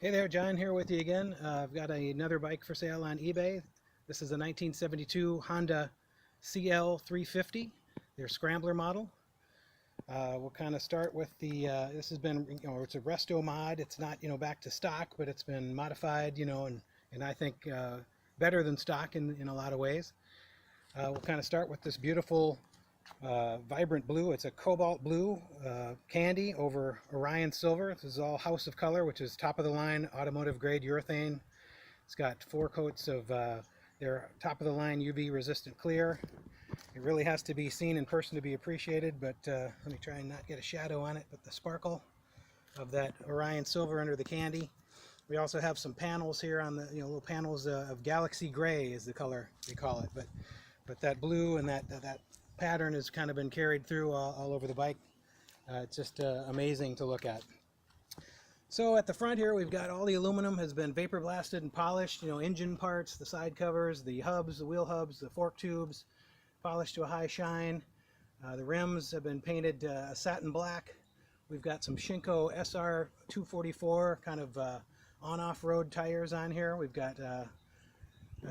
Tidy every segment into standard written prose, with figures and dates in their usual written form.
Hey there, John here with you again. I've got another bike for sale on eBay. This is a 1972 Honda CL350, their Scrambler model. We'll kind of start with the, this has been, it's a resto mod. It's not, back to stock, but it's been modified, and I think better than stock in a lot of ways. We'll kind of start with this beautiful vibrant blue. It's a cobalt blue candy over Orion silver. This is all House of Color, which is top of the line automotive grade urethane. It's got 4 coats of their top of the line UV resistant clear. It really has to be seen in person to be appreciated, but let me try and not get a shadow on it, but the sparkle of that Orion silver under the candy. We also have some panels here on the little panels of Galaxy Gray is the color they call it, but that blue and that pattern has kind of been carried through all over the bike. It's just amazing to look at. So at the front here, we've got all the aluminum has been vapor blasted and polished. Engine parts, the side covers, the hubs, the wheel hubs, the fork tubes, polished to a high shine. The rims have been painted satin black. We've got some Shinko SR 244 kind of on-off road tires on here. We've got a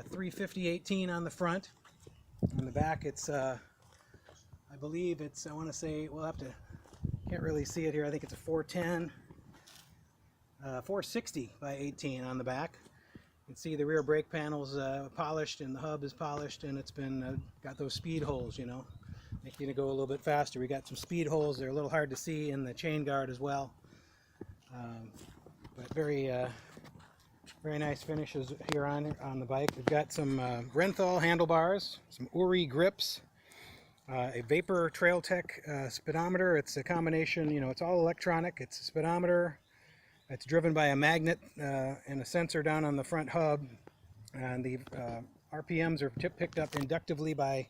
350/18 on the front. On the back, it's I believe it's, I want to say, we'll have to, can't really see it here, I think it's a 410, 460/18 on the back. You can see the rear brake panel's polished and the hub is polished, and it's been, got those speed holes, make you to go a little bit faster. We got some speed holes, they're a little hard to see in the chain guard as well. But very nice finishes here on the bike. We've got some Renthal handlebars, some Uri grips, a Vapor Trail Tech speedometer. It's a combination, it's all electronic. It's a speedometer. It's driven by a magnet and a sensor down on the front hub. And the RPMs are picked up inductively by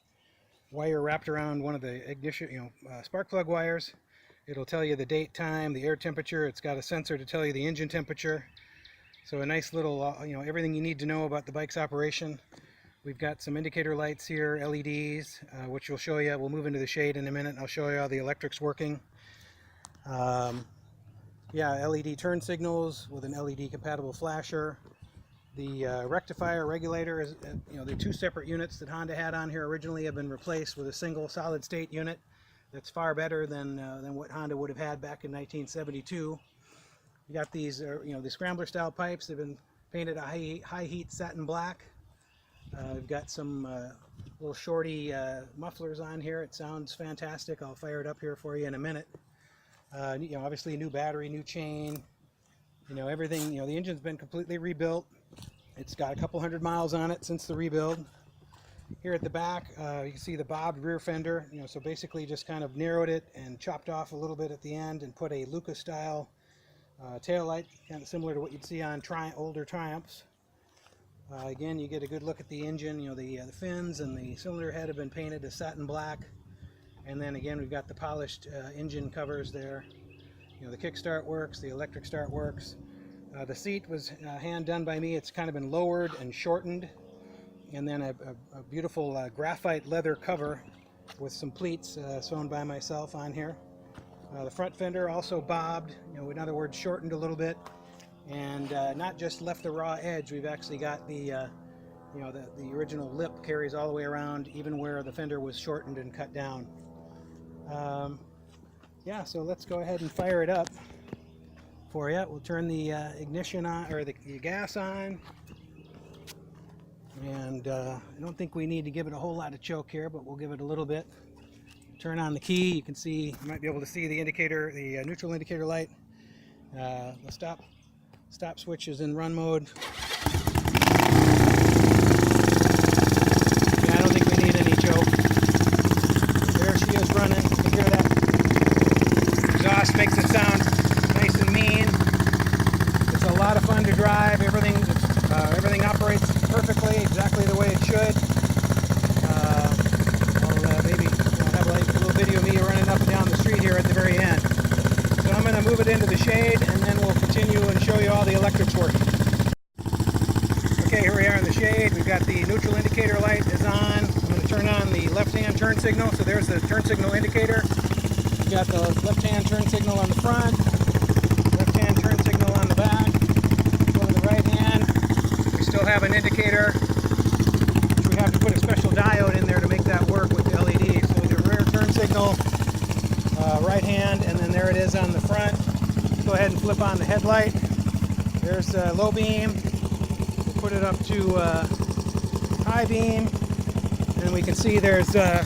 wire wrapped around one of the ignition, spark plug wires. It'll tell you the date, time, the air temperature. It's got a sensor to tell you the engine temperature. So a nice little, everything you need to know about the bike's operation. We've got some indicator lights here, LEDs, which we'll show you. We'll move into the shade in a minute and I'll show you how the electric's working. Yeah, LED turn signals with an LED compatible flasher. The rectifier regulator is, the 2 separate units that Honda had on here originally have been replaced with a single solid state unit that's far better than what Honda would have had back in 1972. You got these, the Scrambler style pipes. They've been painted a high heat satin black. We've got some little shorty mufflers on here. It sounds fantastic. I'll fire it up here for you in a minute. Obviously new battery, new chain, everything. The engine's been completely rebuilt. It's got a couple 100 miles on it since the rebuild. Here at the back, you can see the bobbed rear fender. So basically just kind of narrowed it and chopped off a little bit at the end and put a Lucas style tail light, kind of similar to what you'd see on older Triumphs. Again, you get a good look at the engine. The fins and the cylinder head have been painted a satin black. And then again, we've got the polished engine covers there. The kickstart works, the electric start works. The seat was hand done by me. It's kind of been lowered and shortened. And then a beautiful graphite leather cover with some pleats sewn by myself on here. The front fender also bobbed, in other words, shortened a little bit. And not just left the raw edge, we've actually got the original lip carries all the way around, even where the fender was shortened and cut down. Yeah, so let's go ahead and fire it up for you. We'll turn the ignition on, or the gas on. And I don't think we need to give it a whole lot of choke here, but we'll give it a little bit. Turn on the key. You can see, you might be able to see the indicator, the neutral indicator light. The stop switch is in run mode. Yeah, I don't think we need any choke. There she is running. You can hear that exhaust makes it sound nice and mean. It's a lot of fun to drive. Everything operates perfectly, exactly the way it should. I'll maybe have a little video of me running up and down the street here at the very end. So I'm going to move it into the shade, and then we'll continue and show you all the electrics working. Okay, here we are in the shade. We've got the neutral indicator light is on. I'm going to turn on the left-hand turn signal. So there's the turn signal indicator. We've got the left-hand turn signal on the front, left-hand turn signal on the back. have an indicator. We have to put a special diode in there to make that work with the LED. So the rear turn signal, right hand, and then there it is on the front. Go ahead and flip on the headlight. There's low beam. We'll put it up to high beam, and we can see there's well,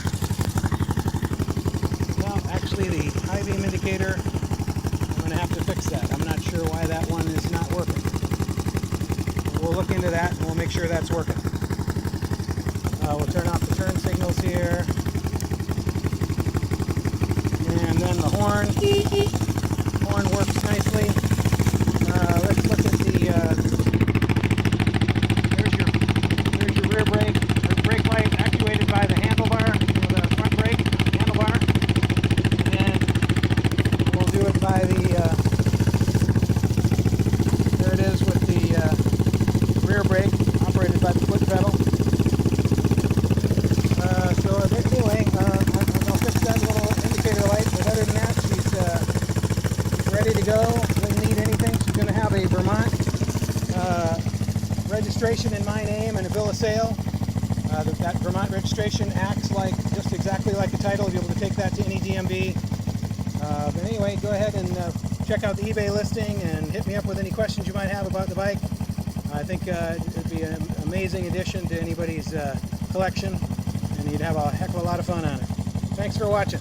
actually the high beam indicator, I'm going to have to fix that. I'm not sure why that one is not working. We'll look into that and we'll make sure that's working. We'll turn off the turn signals here. And then the horn. Horn works nicely. Let's look at the, there's your rear brake. There's brake light actuated by the handlebar, the front brake handlebar. And we'll do it by the, there it is with the rear brake operated by the foot pedal. So anyway, I'll fix that little indicator light, but other than that, she's ready to go. Doesn't need anything. She's going to have a Vermont registration in my name and a bill of sale. That Vermont registration acts like just exactly like a title. You'll be able to take that to any DMV. But anyway, go ahead and check out the eBay listing and hit me up with any questions you might have about the bike. I think it would be an amazing addition to anybody's collection, and you'd have a heck of a lot of fun on it. Thanks for watching.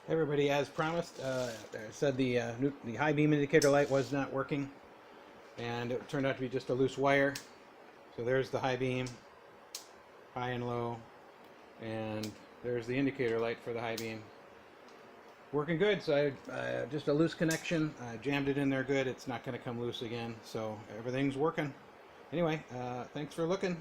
Everybody, as promised, I said the high beam indicator light was not working, and it turned out to be just a loose wire. So there's the high beam, high and low, and there's the indicator light for the high beam. Working good. So I just a loose connection. I jammed it in there good. It's not going to come loose again. So everything's working. Anyway, thanks for looking.